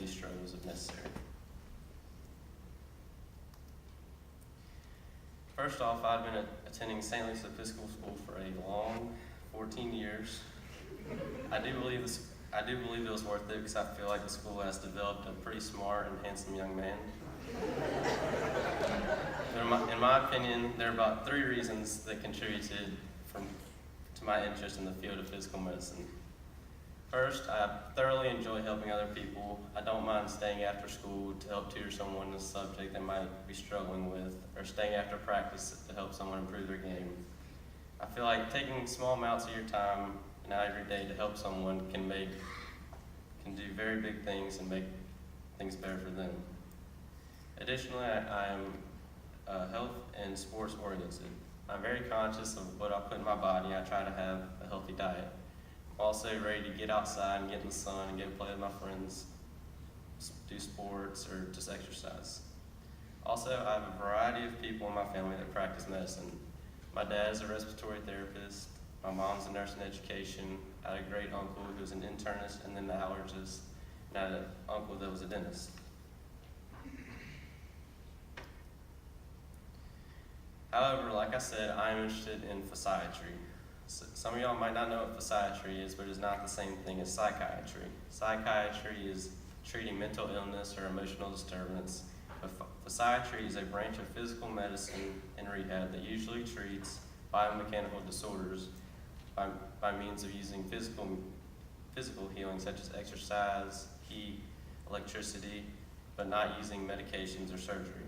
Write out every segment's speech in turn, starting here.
these struggles if necessary. First off, I've been attending St. Luke's Episcopal School for a long 14 years. I do believe it was worth it because I feel like the school has developed a pretty smart and handsome young man. In my opinion, there are about 3 reasons that contributed to my interest in the field of physical medicine. First, I thoroughly enjoy helping other people. I don't mind staying after school to help tutor someone in a subject they might be struggling with, or staying after practice to help someone improve their game. I feel like taking small amounts of your time and out every day to help someone can do very big things and make things better for them. Additionally, I am health and sports oriented. I'm very conscious of what I put in my body. I try to have a healthy diet. I'm also ready to get outside and get in the sun and go play with my friends, do sports, or just exercise. Also, I have a variety of people in my family that practice medicine. My dad is a respiratory therapist. My mom's a nurse in education. I had a great uncle who was an internist and then an allergist. And I had an uncle that was a dentist. However, like I said, I am interested in physiatry. Some of y'all might not know what physiatry is, but it's not the same thing as psychiatry. Psychiatry is treating mental illness or emotional disturbance, but physiatry is a branch of physical medicine and rehab that usually treats biomechanical disorders by means of using physical healing such as exercise, heat, electricity, but not using medications or surgery.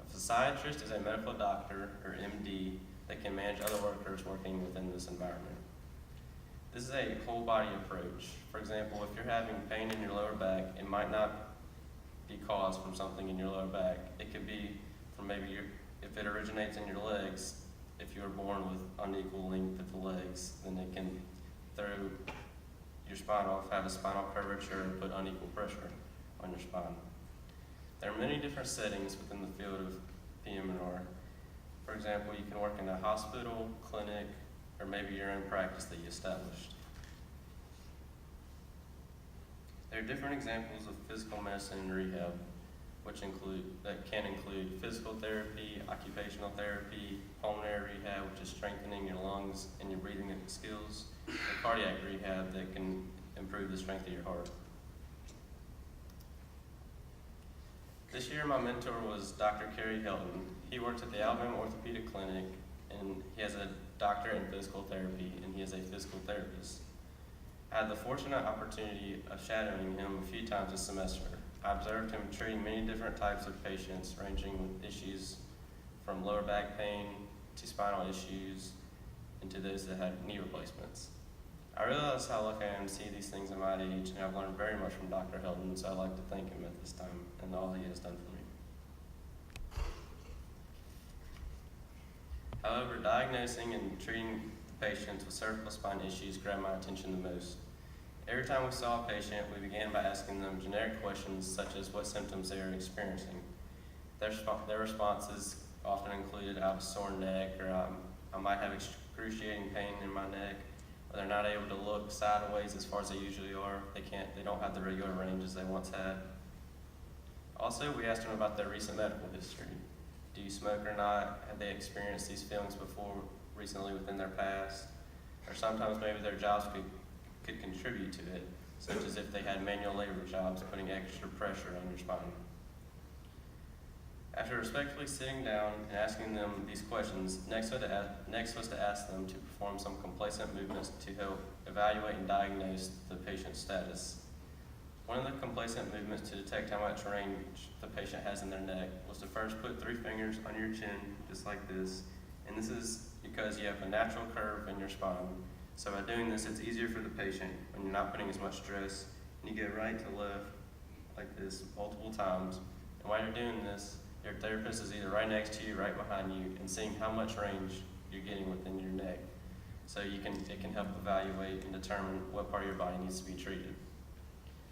A physiatrist is a medical doctor, or MD, that can manage other workers working within this environment. This is a whole body approach. For example, if you're having pain in your lower back, it might not be caused from something in your lower back. It could be from if it originates in your legs, if you were born with unequal length of the legs, then it can throw your spine off, have a spinal curvature, and put unequal pressure on your spine. There are many different settings within the field of PM&R. For example, you can work in a hospital, clinic, or maybe your own practice that you established. There are different examples of physical medicine and rehab, that can include physical therapy, occupational therapy, pulmonary rehab, which is strengthening your lungs and your breathing skills, and cardiac rehab that can improve the strength of your heart. This year, my mentor was Dr. Kerry Helton. He works at the Alabama Orthopedic Clinic, and he has a doctorate in physical therapy, and he is a physical therapist. I had the fortunate opportunity of shadowing him a few times this semester. I observed him treating many different types of patients, ranging with issues from lower back pain to spinal issues, and to those that had knee replacements. I realize how lucky I am to see these things at my age, and I've learned very much from Dr. Helton, so I'd like to thank him at this time and all he has done for me. However, diagnosing and treating patients with cervical spine issues grabbed my attention the most. Every time we saw a patient, we began by asking them generic questions such as what symptoms they are experiencing. Their responses often included, I have a sore neck, or I might have excruciating pain in my neck, or they're not able to look sideways as far as they usually are. They don't have the regular range as they once had. Also, we asked them about their recent medical history. Do you smoke or not? Have they experienced these feelings before, recently within their past? Or sometimes maybe their jobs could contribute to it, such as if they had manual labor jobs putting extra pressure on your spine. After respectfully sitting down and asking them these questions, next was to ask them to perform some complacent movements to help evaluate and diagnose the patient's status. One of the complacent movements to detect how much range the patient has in their neck was to first put 3 fingers on your chin, just like this, and this is because you have a natural curve in your spine. So by doing this, it's easier for the patient when you're not putting as much stress, and you go right to left, like this, multiple times. And while you're doing this, your therapist is either right next to you, right behind you, and seeing how much range you're getting within your neck. So it can help evaluate and determine what part of your body needs to be treated.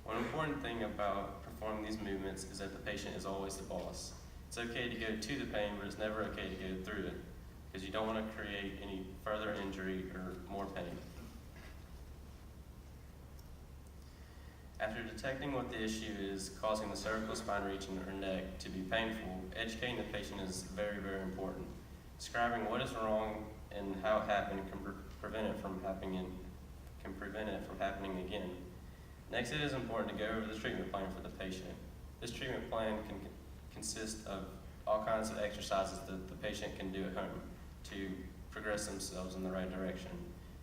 One important thing about performing these movements is that the patient is always the boss. It's okay to go to the pain, but it's never okay to go through it, because you don't want to create any further injury or more pain. After detecting what the issue is causing the cervical spine region or neck to be painful, educating the patient is very, very important. Describing what is wrong and how it happened can prevent it from happening again. Next, it is important to go over the treatment plan for the patient. This treatment plan can consist of all kinds of exercises that the patient can do at home to progress themselves in the right direction.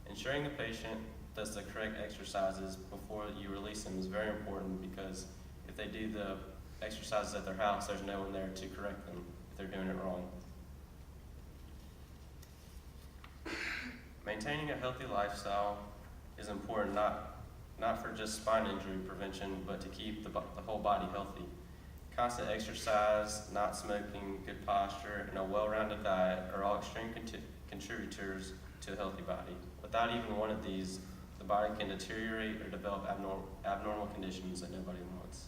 Ensuring the patient does the correct exercises before you release them is very important, because if they do the exercises at their house, there's no one there to correct them if they're doing it wrong. Maintaining a healthy lifestyle is important, not for just spine injury prevention, but to keep the whole body healthy. Constant exercise, not smoking, good posture, and a well-rounded diet are all extreme contributors to a healthy body. Without even one of these, the body can deteriorate or develop abnormal conditions that nobody wants.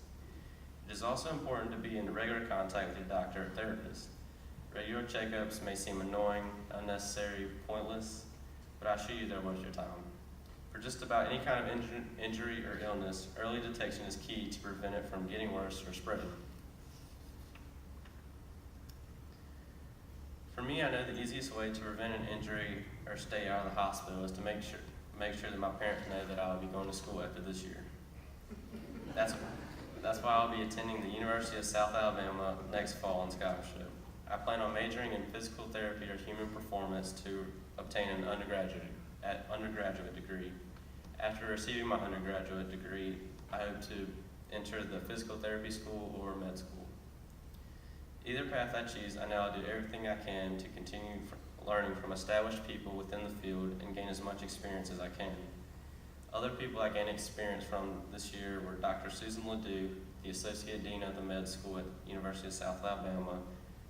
It is also important to be in regular contact with your doctor or therapist. Regular checkups may seem annoying, unnecessary, pointless, but I assure you they're worth your time. For just about any kind of injury or illness, early detection is key to prevent it from getting worse or spreading. For me, I know the easiest way to prevent an injury or stay out of the hospital is to make sure that my parents know that I'll be going to school after this year. That's why I'll be attending the University of South Alabama next fall in scholarship. I plan on majoring in physical therapy or human performance to obtain an undergraduate degree. After receiving my undergraduate degree, I hope to enter the physical therapy school or med school. Either path I choose, I know I'll do everything I can to continue learning from established people within the field and gain as much experience as I can. Other people I gained experience from this year were Dr. Susan Ledoux, the Associate Dean of the Med School at the University of South Alabama.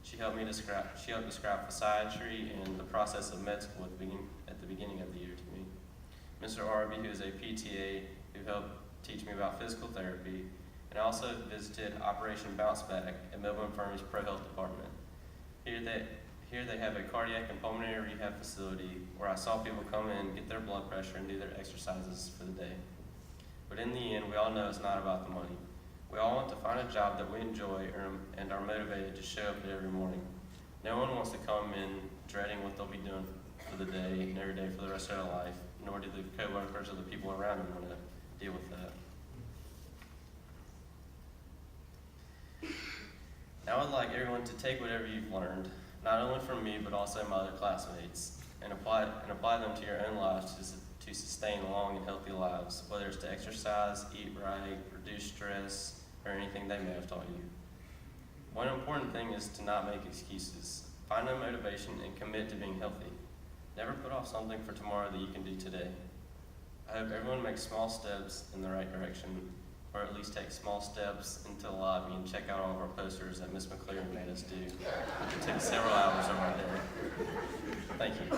She helped describe physiatry and the process of med school at the beginning of the year to me. Mr. Arby, who is a PTA, who helped teach me about physical therapy, and I also visited Operation Bounce Back at Melbourne Infirmary's Pro Health Department. Here they have a cardiac and pulmonary rehab facility where I saw people come in, get their blood pressure, and do their exercises for the day. But in the end, we all know it's not about the money. We all want to find a job that we enjoy and are motivated to show up every morning. No one wants to come in dreading what they'll be doing for the day and every day for the rest of their life, nor do the co-workers or the people around them want to deal with that. Now I'd like everyone to take whatever you've learned, not only from me, but also my other classmates, and apply them to your own lives to sustain long and healthy lives, whether it's to exercise, eat right, reduce stress, or anything they may have taught you. One important thing is to not make excuses. Find a motivation and commit to being healthy. Never put off something for tomorrow that you can do today. I hope everyone makes small steps in the right direction, or at least take small steps into the lobby and check out all of our posters that Ms. McCleary made us do. It took several hours over there. Thank you.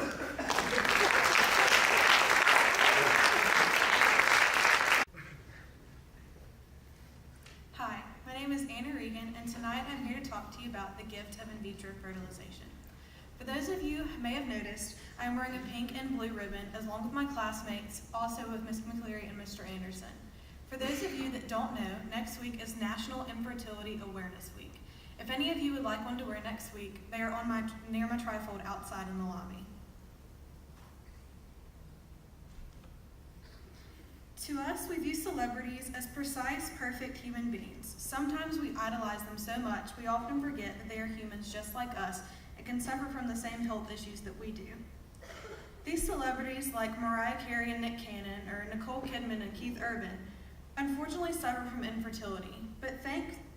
Hi, my name is Anna Regan, and tonight I'm here to talk to you about the gift of in vitro fertilization. For those of you who may have noticed, I am wearing a pink and blue ribbon, along with my classmates, also with Ms. McCleary and Mr. Anderson. For those of you that don't know, next week is National Infertility Awareness Week. If any of you would like one to wear next week, they are near my trifold outside in the lobby. To us, we view celebrities as precise, perfect human beings. Sometimes we idolize them so much, we often forget that they are humans just like us and can suffer from the same health issues that we do. These celebrities, like Mariah Carey and Nick Cannon, or Nicole Kidman and Keith Urban, unfortunately suffer from infertility, but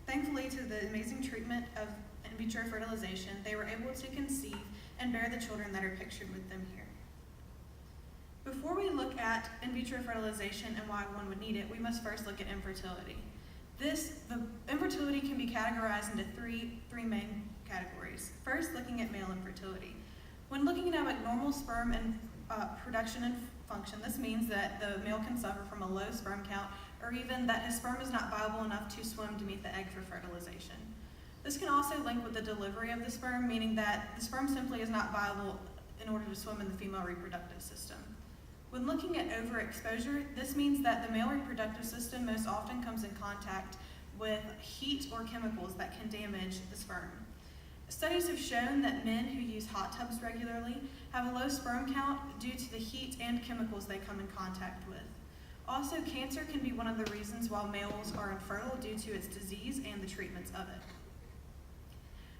thankfully to the amazing treatment of in vitro fertilization, they were able to conceive and bear the children that are pictured with them here. Before we look at in vitro fertilization and why one would need it, we must first look at infertility. The infertility can be categorized into three main categories. First, looking at male infertility. When looking at abnormal sperm and production and function, this means that the male can suffer from a low sperm count, or even that his sperm is not viable enough to swim to meet the egg for fertilization. This can also link with the delivery of the sperm, meaning that the sperm simply is not viable in order to swim in the female reproductive system. When looking at overexposure, this means that the male reproductive system most often comes in contact with heat or chemicals that can damage the sperm. Studies have shown that men who use hot tubs regularly have a low sperm count due to the heat and chemicals they come in contact with. Also, cancer can be one of the reasons why males are infertile due to its disease and the treatments of it.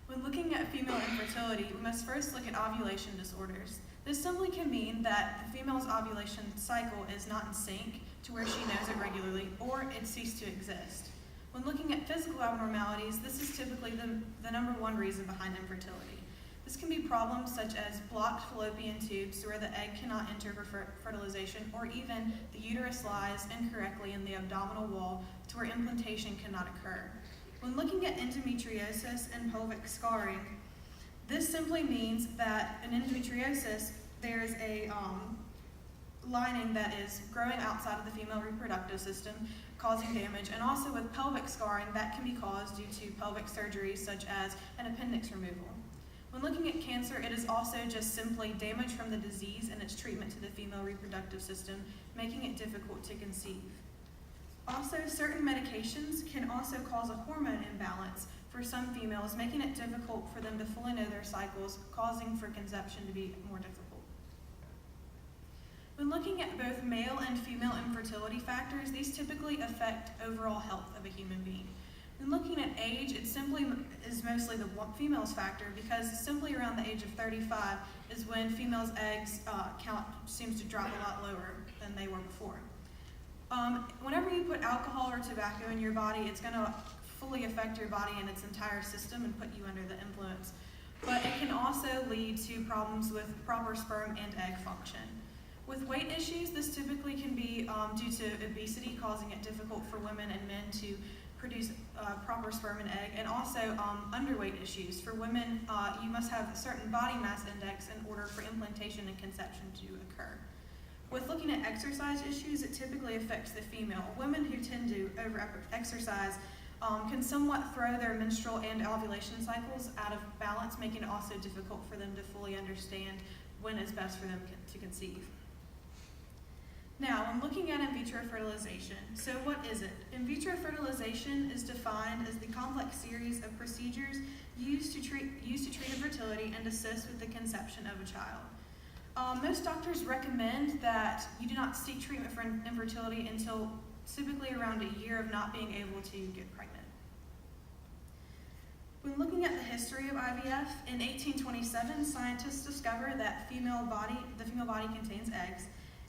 When looking at female infertility, we must first look at ovulation disorders. This simply can mean that the female's ovulation cycle is not in sync to where she knows it regularly, or it ceased to exist. When looking at physical abnormalities, this is typically the number one reason behind infertility. This can be problems such as blocked fallopian tubes where the egg cannot enter for fertilization, or even the uterus lies incorrectly in the abdominal wall to where implantation cannot occur. When looking at endometriosis and pelvic scarring, this simply means that in endometriosis, there's a lining that is growing outside of the female reproductive system, causing damage, and also with pelvic scarring that can be caused due to pelvic surgeries such as an appendix removal. When looking at cancer, it is also just simply damage from the disease and its treatment to the female reproductive system, making it difficult to conceive. Also, certain medications can also cause a hormone imbalance for some females, making it difficult for them to fully know their cycles, causing for conception to be more difficult. When looking at both male and female infertility factors, these typically affect overall health of a human being. When looking at age, it simply is mostly the female's factor, because simply around the age of 35 is when females' eggs count seems to drop a lot lower than they were before. Whenever you put alcohol or tobacco in your body, it's going to fully affect your body and its entire system and put you under the influence. But it can also lead to problems with proper sperm and egg function. With weight issues, this typically can be due to obesity, causing it difficult for women and men to produce proper sperm and egg, and also underweight issues. For women, you must have a certain body mass index in order for implantation and conception to occur. With looking at exercise issues, it typically affects the female. Women who tend to over-exercise can somewhat throw their menstrual and ovulation cycles out of balance, making it also difficult for them to fully understand when is best for them to conceive. Now, when looking at in vitro fertilization, so what is it? In vitro fertilization is defined as the complex series of procedures used to treat infertility and assist with the conception of a child. Most doctors recommend that you do not seek treatment for infertility until typically around a year of not being able to get pregnant. When looking at the history of IVF, in 1827, scientists discovered that the female body contains eggs,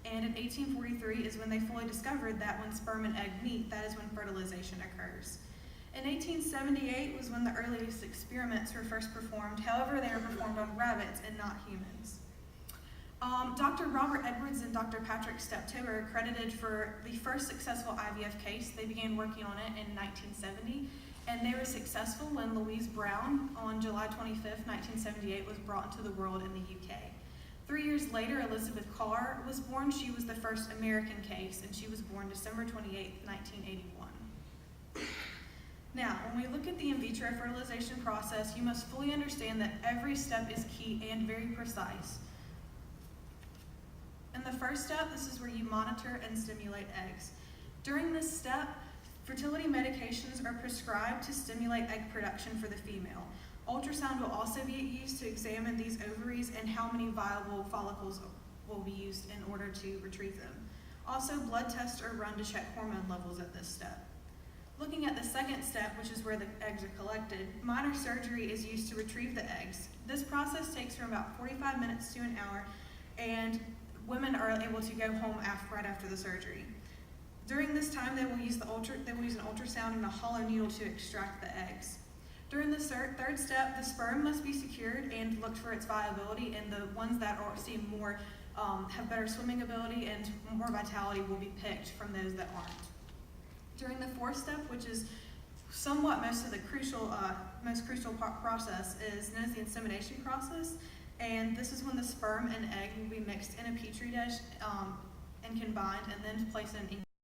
and in 1843 is when they fully discovered that when sperm and egg meet, that is when fertilization occurs. In 1878 was when the earliest experiments were first performed. However, they were performed on rabbits and not humans. Dr. Robert Edwards and Dr. Patrick Steptoe are credited for the first successful IVF case. They began working on it in 1970, and they were successful when Louise Brown, on July 25th, 1978, was brought into the world in the UK. 3 years later, Elizabeth Carr was born. She was the first American case, and she was born December 28th, 1981. Now, when we look at the in vitro fertilization process, you must fully understand that every step is key and very precise. In the first step, this is where you monitor and stimulate eggs. During this step, fertility medications are prescribed to stimulate egg production for the female. Ultrasound will also be used to examine these ovaries and how many viable follicles will be used in order to retrieve them. Also, blood tests are run to check hormone levels at this step. Looking at the second step, which is where the eggs are collected, minor surgery is used to retrieve the eggs. This process takes from about 45 minutes to an hour, and women are able to go home right after the surgery. During this time, they will use an ultrasound and a hollow needle to extract the eggs. During the third step, the sperm must be secured and looked for its viability, and the ones that seem more have better swimming ability and more vitality will be picked from those that aren't. During the fourth step, which is somewhat most crucial process, is known as the insemination process, and this is when the sperm and egg will be mixed in a petri dish and combined and then placed in